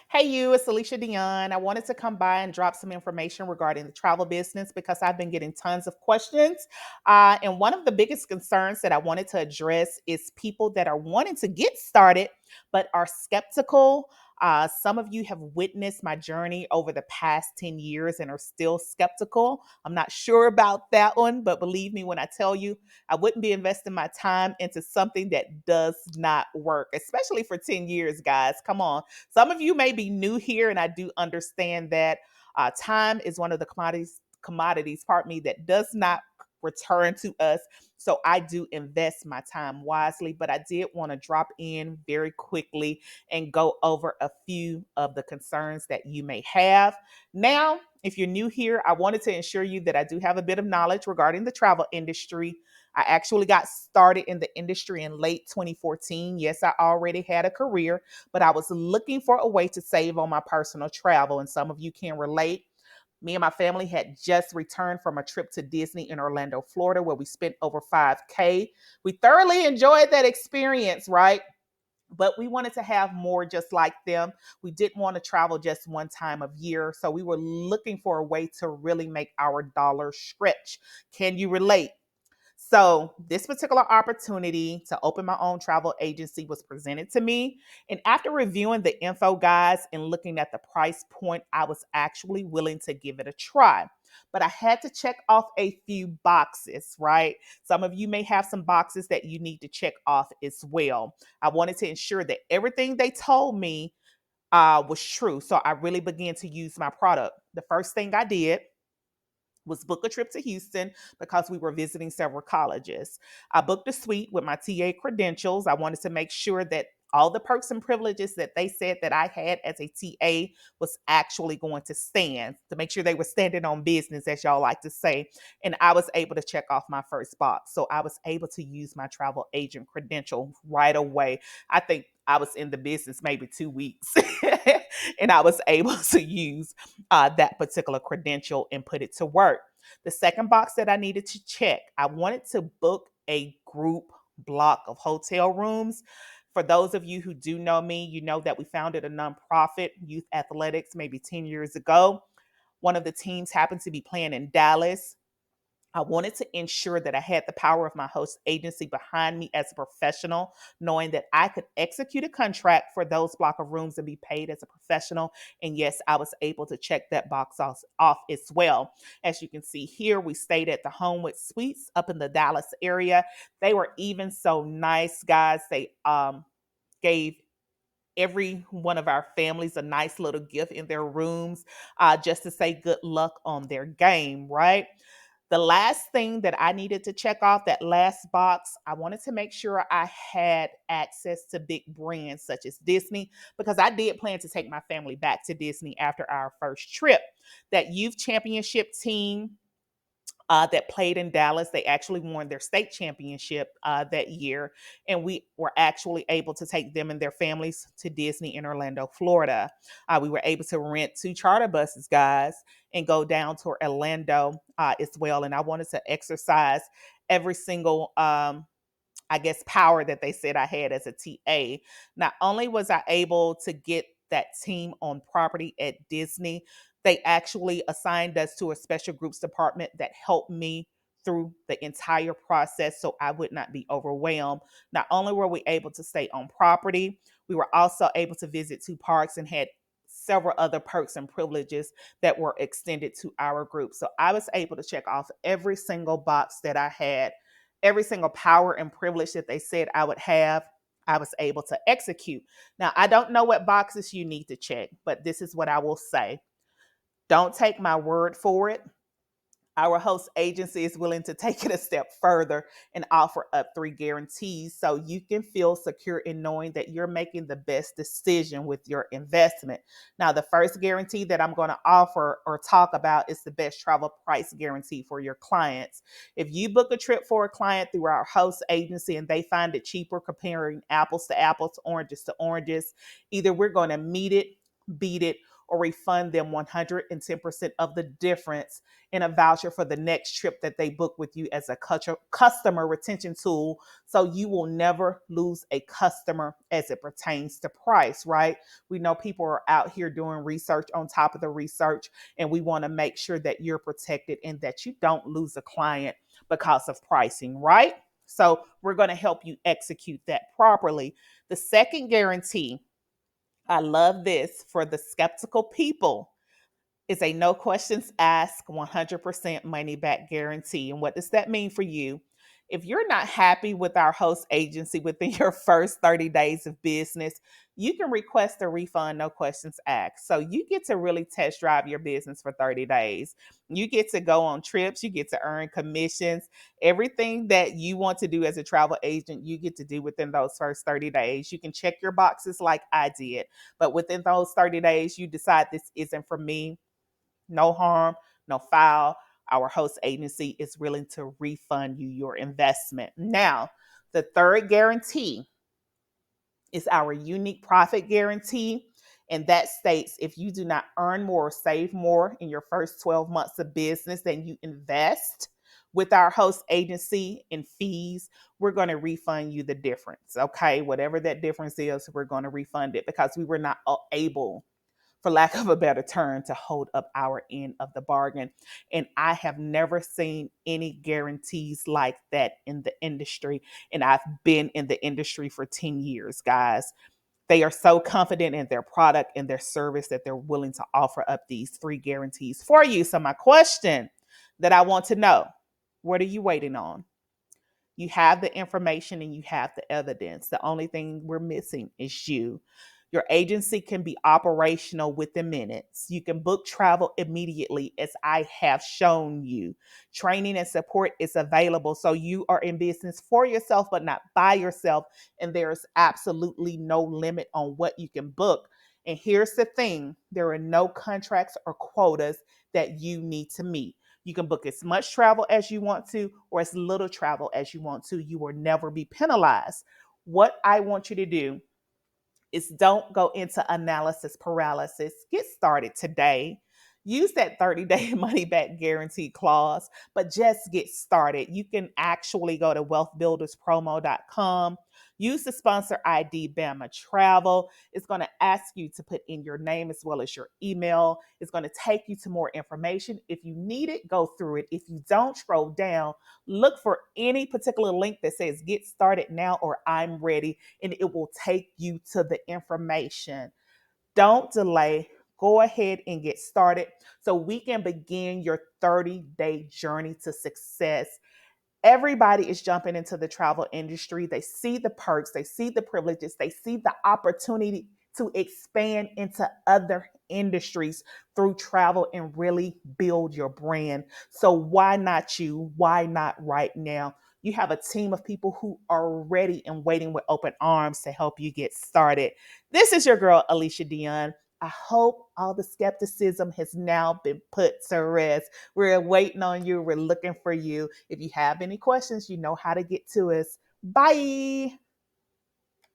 Hey, you, it's Alicia Dion. I wanted to come by and drop some information regarding the travel business because I've been getting tons of questions. And one of the biggest concerns that I wanted to address is people that are wanting to get started but are skeptical. Some of you have witnessed my journey over the past 10 years and are still skeptical. I'm not sure about that one, but believe me when I tell you, I wouldn't be investing my time into something that does not work, especially for 10 years, guys. Come on. Some of you may be new here, and I do understand that time is one of the commodities, pardon me, that does not return to us. So I do invest my time wisely, but I did want to drop in very quickly and go over a few of the concerns that you may have. Now, if you're new here, I wanted to ensure you that I do have a bit of knowledge regarding the travel industry. I actually got started in the industry in late 2014. Yes, I already had a career, but I was looking for a way to save on my personal travel. And some of you can relate. Me and my family had just returned from a trip to Disney in Orlando, Florida, where we spent over 5K. We thoroughly enjoyed that experience, right? But we wanted to have more just like them. We didn't want to travel just one time of year. So we were looking for a way to really make our dollar stretch. Can you relate? So, this particular opportunity to open my own travel agency was presented to me. And after reviewing the info, guys, and looking at the price point, I was actually willing to give it a try. But I had to check off a few boxes, right? Some of you may have some boxes that you need to check off as well. I wanted to ensure that everything they told me was true. So, I really began to use my product. The first thing I did was book a trip to Houston because we were visiting several colleges. I booked a suite with my TA credentials. I wanted to make sure that all the perks and privileges that they said that I had as a TA was actually going to stand, to make sure they were standing on business, as y'all like to say. And I was able to check off my first box. So I was able to use my travel agent credential right away. I think I was in the business maybe 2 weeks and I was able to use that particular credential and put it to work. The second box that I needed to check, I wanted to book a group block of hotel rooms. For those of you who do know me, you know that we founded a nonprofit, Youth Athletics, maybe 10 years ago. One of the teams happened to be playing in Dallas. I wanted to ensure that I had the power of my host agency behind me as a professional, knowing that I could execute a contract for those block of rooms and be paid as a professional. And yes, I was able to check that box off as well. As you can see here, we stayed at the Homewood Suites up in the Dallas area. They were even so nice, guys. They gave every one of our families a nice little gift in their rooms just to say good luck on their game, right? The last thing that I needed to check off, that last box, I wanted to make sure I had access to big brands such as Disney, because I did plan to take my family back to Disney after our first trip. That youth championship team that played in Dallas. They actually won their state championship that year, and we were actually able to take them and their families to Disney in Orlando, Florida. We were able to rent two charter buses, guys, and go down to Orlando as well. And I wanted to exercise every single I guess, power that they said I had as a TA. Not only was I able to get that team on property at Disney, they actually assigned us to a special groups department that helped me through the entire process so I would not be overwhelmed. Not only were we able to stay on property, we were also able to visit two parks and had several other perks and privileges that were extended to our group. So I was able to check off every single box that I had, every single power and privilege that they said I would have. I was able to execute. Now, I don't know what boxes you need to check, but this is what I will say. Don't take my word for it. Our host agency is willing to take it a step further and offer up 3 guarantees so you can feel secure in knowing that you're making the best decision with your investment. Now, the first guarantee that I'm going to offer or talk about is the best travel price guarantee for your clients. If you book a trip for a client through our host agency and they find it cheaper comparing apples to apples, oranges to oranges, either we're going to meet it, beat it, or refund them 110% of the difference in a voucher for the next trip that they book with you as a customer retention tool. So you will never lose a customer as it pertains to price, right? We know people are out here doing research on top of the research, and we want to make sure that you're protected and that you don't lose a client because of pricing, right? So we're going to help you execute that properly. The second guarantee, I love this for the skeptical people, is a no questions asked 100% money back guarantee. And what does that mean for you? If you're not happy with our host agency within your first 30 days of business, you can request a refund, no questions asked. So you get to really test drive your business for 30 days. You get to go on trips, you get to earn commissions. Everything that you want to do as a travel agent, you get to do within those first 30 days. You can check your boxes like I did, but within those 30 days, you decide this isn't for me. No harm, no foul. Our host agency is willing to refund you your investment. Now, the third guarantee is our unique profit guarantee. And that states if you do not earn more or save more in your first 12 months of business than you invest with our host agency in fees, we're going to refund you the difference. Okay. Whatever that difference is, we're going to refund it because we were not able, for lack of a better term, to hold up our end of the bargain. And I have never seen any guarantees like that in the industry. And I've been in the industry for 10 years, guys. They are so confident in their product and their service that they're willing to offer up these three guarantees for you. So, my question that I want to know, what are you waiting on? You have the information and you have the evidence. The only thing we're missing is you. Your agency can be operational within minutes. You can book travel immediately, as I have shown you. Training and support is available. So you are in business for yourself, but not by yourself. And there's absolutely no limit on what you can book. And here's the thing, there are no contracts or quotas that you need to meet. You can book as much travel as you want to or as little travel as you want to. You will never be penalized. What I want you to do is don't go into analysis paralysis. Get started today. Use that 30-day money back guarantee clause, but just get started. You can actually go to wealthbuilderspromo.com. Use the sponsor ID Bama Travel. It's going to ask you to put in your name as well as your email. It's going to take you to more information. If you need it, go through it. If you don't, scroll down, look for any particular link that says get started now or I'm ready, and it will take you to the information. Don't delay. Go ahead and get started so we can begin your 30-day journey to success. Everybody is jumping into the travel industry. They see the perks, they see the privileges, they see the opportunity to expand into other industries through travel and really build your brand. So, why not you? Why not right now? You have a team of people who are ready and waiting with open arms to help you get started. This is your girl, Alicia Dion. I hope all the skepticism has now been put to rest. We're waiting on you. We're looking for you. If you have any questions, you know how to get to us. Bye.